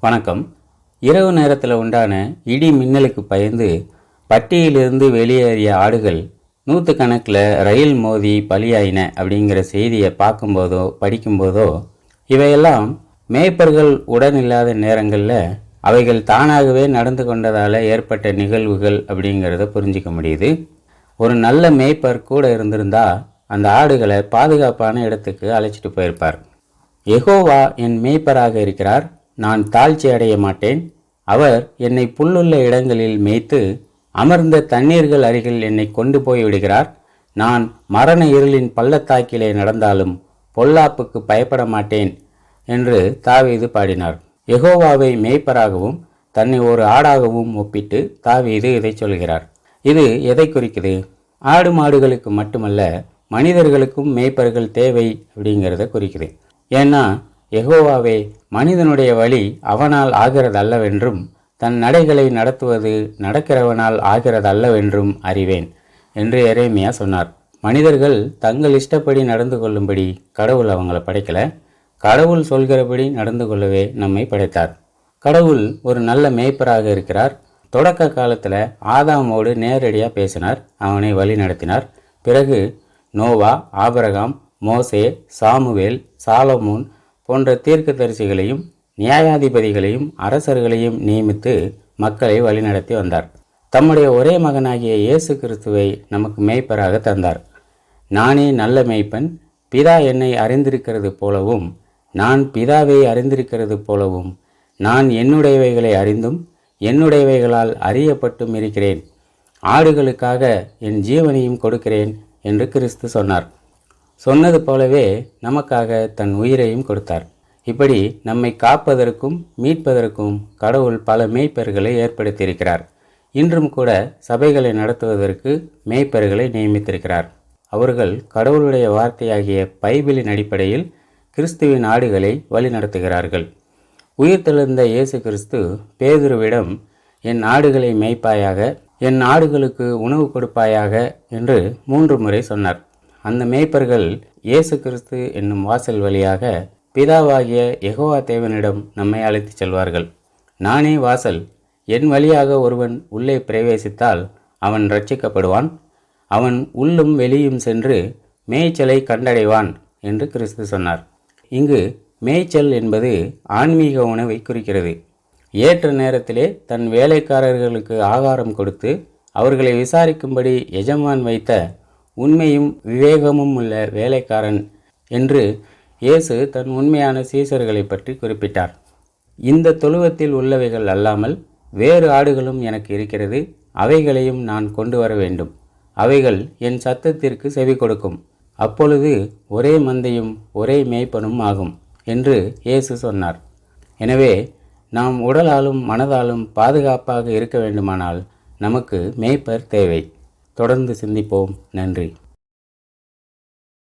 வணக்கம். இரவு நேரத்தில் உண்டான இடி மின்னலுக்கு பயந்து பட்டியிலிருந்து வெளியேறிய ஆடுகள் நூற்றுக்கணக்கில் ரயில் மோதி பலியாயின அப்படிங்கிற செய்தியை பார்க்கும்போதோ படிக்கும்போதோ இவையெல்லாம் மேய்ப்பர்கள் உடனில்லாத நேரங்களில் அவைகள் தானாகவே நடந்து கொண்டதால் ஏற்பட்ட நிகழ்வுகள் அப்படிங்கிறத புரிஞ்சிக்க முடியுது. ஒரு நல்ல மேய்ப்பர் கூட இருந்திருந்தால் அந்த ஆடுகளை பாதுகாப்பான இடத்துக்கு அழைச்சிட்டு போயிருப்பார். யெகோவா என் மேய்ப்பராக இருக்கிறார், நான் தாழ்ச்சி அடைய மாட்டேன். அவர் என்னை புல்லுள்ள இடங்களில் மேய்த்து அமர்ந்த தண்ணீர்கள் அருகில் என்னை கொண்டு போய் விடுகிறார். நான் மரண இருளின் பள்ளத்தாக்கிலே நடந்தாலும் பொல்லாப்புக்கு பயப்பட மாட்டேன் என்று தாவீது பாடினார். யெகோவாவை மேய்ப்பராகவும் தன்னை ஒரு ஆடாகவும் ஒப்பிட்டு தாவீது இதை சொல்கிறார். இது எதை குறிக்குது? ஆடு மாடுகளுக்கு மட்டுமல்ல, மனிதர்களுக்கும் மேய்ப்பர்கள் தேவை அப்படிங்கிறத குறிக்குது. ஏன்னா யெகோவாவே மனிதனுடைய வழி அவனால் ஆகிறதல்லவென்றும் தன் நடைகளை நடத்துவது நடக்கிறவனால் ஆகிறதல்லவென்றும் அறிவேன் என்று எரேமியா சொன்னார். மனிதர்கள் தங்கள் இஷ்டப்படி நடந்து கொள்ளும்படி கடவுள் அவங்கள படைக்கல, கடவுள் சொல்கிறபடி நடந்து கொள்ளவே நம்மை படைத்தார். கடவுள் ஒரு நல்ல மேய்ப்பராக இருக்கிறார். தொடக்க காலத்தில் ஆதாமோடு நேரடியாக பேசினார், அவனை வழி நடத்தினார். பிறகு நோவா, ஆபிரகாம், மோசே, சாமுவேல், சாலமோன் போன்ற தீர்க்கதரிசிகளையும் நியாயாதிபதிகளையும் அரசர்களையும் நியமித்து மக்களை வழிநடத்தி வந்தார். தம்முடைய ஒரே மகனாகிய இயேசு கிறிஸ்துவை நமக்கு மேய்ப்பராக தந்தார். நானே நல்ல மேய்ப்பன், பிதா என்னை அறிந்திருக்கிறது போலவும் நான் பிதாவை அறிந்திருக்கிறது போலவும் நான் என்னுடையவைகளை அறிந்தும் என்னுடையவைகளால் அறியப்பட்டும் இருக்கிறேன். ஆடுகளுக்காக என் ஜீவனையும் கொடுக்கிறேன் என்று கிறிஸ்து சொன்னார். சொன்னது போலவே நமக்காக தன் உயிரையும் கொடுத்தார். இப்படி நம்மை காப்பதற்கும் மீட்பதற்கும் கடவுள் பல மேய்ப்பர்களை ஏற்படுத்தியிருக்கிறார். இன்றும் கூட சபைகளை நடத்துவதற்கு மேய்ப்பர்களை நியமித்திருக்கிறார். அவர்கள் கடவுளுடைய வார்த்தையாகிய பைபிளின் அடிப்படையில் கிறிஸ்துவின் ஆடுகளை வழி நடத்துகிறார்கள். உயிர்த்தெழுந்த இயேசு கிறிஸ்து பேதுருவிடம், என் ஆடுகளை மேய்ப்பாயாக, என் ஆடுகளுக்கு உணவு கொடுப்பாயாக என்று 3 முறை சொன்னார். அந்த மேய்ப்பர்கள் இயேசு கிறிஸ்து என்னும் வாசல் வழியாக பிதாவாகிய யெகோவா தேவனிடம் நம்மை அழைத்து செல்வார்கள். நானே வாசல், என் வழியாக ஒருவன் உள்ளே பிரவேசித்தால் அவன் ரட்சிக்கப்படுவான், அவன் உள்ளும் வெளியும் சென்று மேய்ச்சலை கண்டடைவான் என்று கிறிஸ்து சொன்னார். இங்கு மேய்ச்சல் என்பது ஆன்மீக உணவை குறிக்கிறது. ஏற்ற நேரத்திலே தன் வேலைக்காரர்களுக்கு ஆகாரம் கொடுத்து அவர்களை விசாரிக்கும்படி எஜமான் வைத்த உண்மையும் விவேகமும் உள்ள வேலைக்காரன் என்று இயேசு தன் உண்மையான சீசர்களை பற்றி குறிப்பிட்டார். இந்த தொழுவத்தில் உள்ளவைகள் அல்லாமல் வேறு ஆடுகளும் எனக்கு இருக்கிறது, அவைகளையும் நான் கொண்டு வர வேண்டும். அவைகள் என் சத்தத்திற்கு செவி கொடுக்கும். அப்பொழுது ஒரே மந்தையும் ஒரே மேய்ப்பனும் ஆகும் என்று இயேசு சொன்னார். எனவே நாம் உடலாலும் மனதாலும் பாதுகாப்பாக இருக்க வேண்டுமானால் நமக்கு மேய்ப்பர் தேவை. தொடர்ந்து சிந்திப்போம். நன்றி.